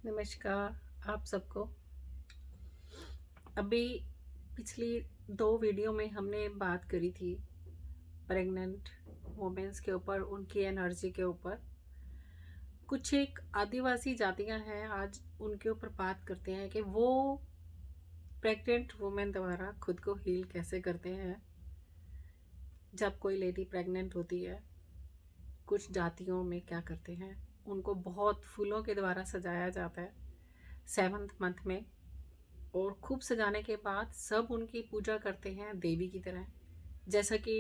नमस्कार आप सबको। अभी पिछली 2 वीडियो में हमने बात करी थी प्रेग्नेंट वुमेन्स के ऊपर, उनकी एनर्जी के ऊपर। कुछ एक आदिवासी जातियां हैं, आज उनके ऊपर बात करते हैं कि वो प्रेग्नेंट वुमेन द्वारा खुद को हील कैसे करते हैं। जब कोई लेडी प्रेग्नेंट होती है, कुछ जातियों में क्या करते हैं, उनको बहुत फूलों के द्वारा सजाया जाता है 7th मंथ में। और खूब सजाने के बाद सब उनकी पूजा करते हैं देवी की तरह। जैसा कि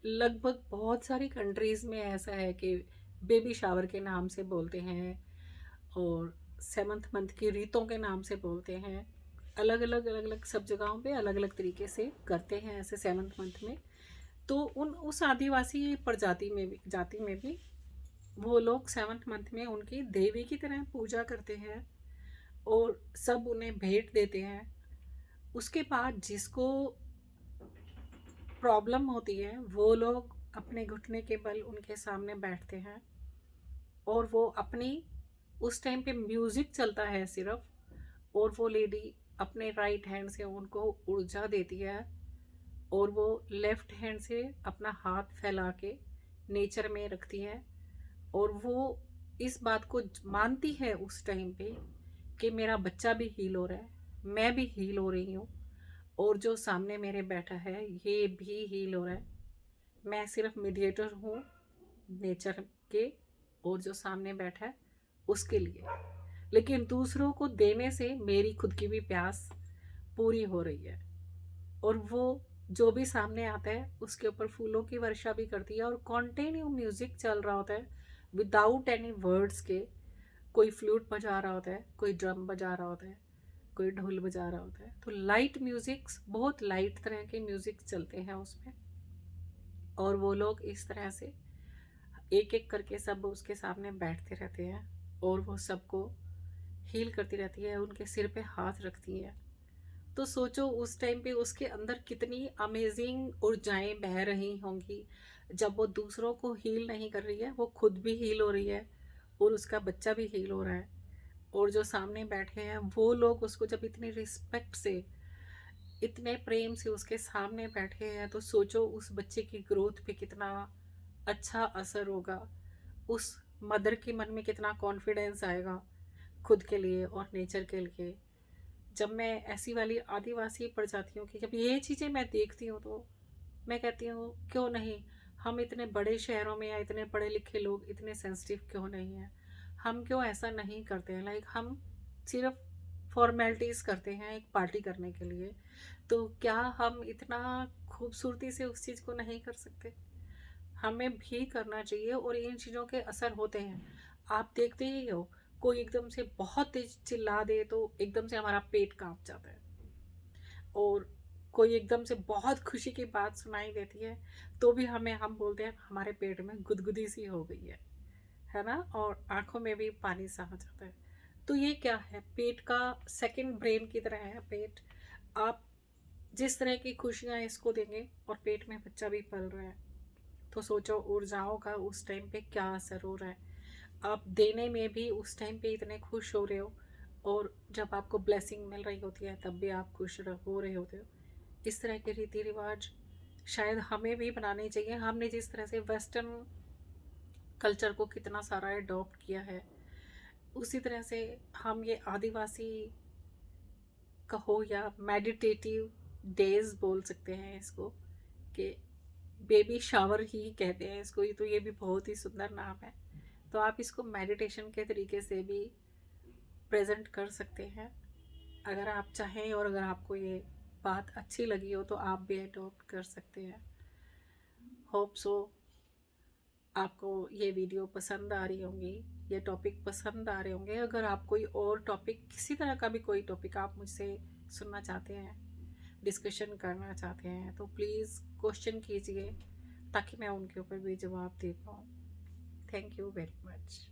लगभग बहुत सारी कंट्रीज़ में ऐसा है कि बेबी शावर के नाम से बोलते हैं और 7th मंथ की रीतों के नाम से बोलते हैं। अलग अलग सब जगहों पे अलग अलग तरीके से करते हैं ऐसे 7th मंथ में। तो उस आदिवासी प्रजाति में भी जाति में भी वो लोग 7th मंथ में उनकी देवी की तरह पूजा करते हैं और सब उन्हें भेंट देते हैं। उसके बाद जिसको प्रॉब्लम होती है वो लोग अपने घुटने के बल उनके सामने बैठते हैं और वो अपनी, उस टाइम पे म्यूज़िक चलता है सिर्फ, और वो लेडी अपने राइट हैंड से उनको ऊर्जा देती है और वो लेफ्ट हैंड से अपना हाथ फैला के नेचर में रखती है। और वो इस बात को मानती है उस टाइम पे कि मेरा बच्चा भी हील हो रहा है, मैं भी हील हो रही हूँ, और जो सामने मेरे बैठा है ये भी हील हो रहा है। मैं सिर्फ मीडिएटर हूँ नेचर के और जो सामने बैठा है उसके लिए, लेकिन दूसरों को देने से मेरी खुद की भी प्यास पूरी हो रही है। और वो जो भी सामने आता है उसके ऊपर फूलों की वर्षा भी करती है और कॉन्टिन्यू म्यूज़िक चल रहा होता है विदाउट एनी वर्ड्स के। कोई फ्लूट बजा रहा होता है, कोई ड्रम बजा रहा होता है, कोई ढोल बजा रहा होता है। तो लाइट म्यूज़िक्स, बहुत लाइट तरह के म्यूज़िक चलते हैं उसमें। और वो लोग इस तरह से एक एक करके सब उसके सामने बैठते रहते हैं और वो सबको हील करती रहती है, उनके सिर पे हाथ रखती है। तो सोचो उस टाइम पे उसके अंदर कितनी अमेजिंग ऊर्जाएं बह रही होंगी। जब वो दूसरों को हील नहीं कर रही है, वो खुद भी हील हो रही है और उसका बच्चा भी हील हो रहा है। और जो सामने बैठे हैं वो लोग उसको जब इतनी रिस्पेक्ट से, इतने प्रेम से उसके सामने बैठे हैं, तो सोचो उस बच्चे की ग्रोथ पे कितना अच्छा असर होगा। उस मदर के मन में कितना कॉन्फिडेंस आएगा खुद के लिए और नेचर के लिए। जब मैं ऐसी वाली आदिवासी प्रजातियों की जब ये चीज़ें मैं देखती हूँ तो मैं कहती हूँ क्यों नहीं, हम इतने बड़े शहरों में या इतने पढ़े लिखे लोग इतने सेंसिटिव क्यों नहीं हैं। हम क्यों ऐसा नहीं करते हैं, लाइक हम सिर्फ फॉर्मेलिटीज़ करते हैं एक पार्टी करने के लिए। तो क्या हम इतना खूबसूरती से उस चीज़ को नहीं कर सकते? हमें भी करना चाहिए और इन चीज़ों के असर होते हैं। आप देखते ही हो, कोई एकदम से बहुत तेज चिल्ला दे तो एकदम से हमारा पेट कांप जाता है, और कोई एकदम से बहुत खुशी की बात सुनाई देती है तो भी हम बोलते हैं हमारे पेट में गुदगुदी सी हो गई है ना, और आंखों में भी पानी सा आ जाता है। तो ये क्या है, पेट का सेकंड ब्रेन की तरह है पेट। आप जिस तरह की खुशियाँ इसको देंगे और पेट में बच्चा भी पल रहा है, तो सोचो ऊर्जाओं का उस टाइम पे क्या असर हो रहा है। आप देने में भी उस टाइम पे इतने खुश हो रहे हो, और जब आपको ब्लेसिंग मिल रही होती है तब भी आप खुश हो रहे होते हो। इस तरह के रीति रिवाज शायद हमें भी बनाने चाहिए। हमने जिस तरह से वेस्टर्न कल्चर को कितना सारा अडॉप्ट किया है, उसी तरह से हम ये आदिवासी कहो या मेडिटेटिव डेज बोल सकते हैं इसको, कि बेबी शावर ही कहते हैं इसको। ये तो ये भी बहुत ही सुंदर नाम है। तो आप इसको मेडिटेशन के तरीके से भी प्रेजेंट कर सकते हैं अगर आप चाहें, और अगर आपको ये बात अच्छी लगी हो तो आप भी अडॉप्ट कर सकते हैं। होप सो आपको ये वीडियो पसंद आ रही होंगी, ये टॉपिक पसंद आ रहे होंगे। अगर आप कोई और टॉपिक, किसी तरह का भी कोई टॉपिक आप मुझसे सुनना चाहते हैं, डिस्कशन करना चाहते हैं, तो प्लीज़ क्वेश्चन कीजिए ताकि मैं उनके ऊपर भी जवाब दे पाऊँ। Thank you very much.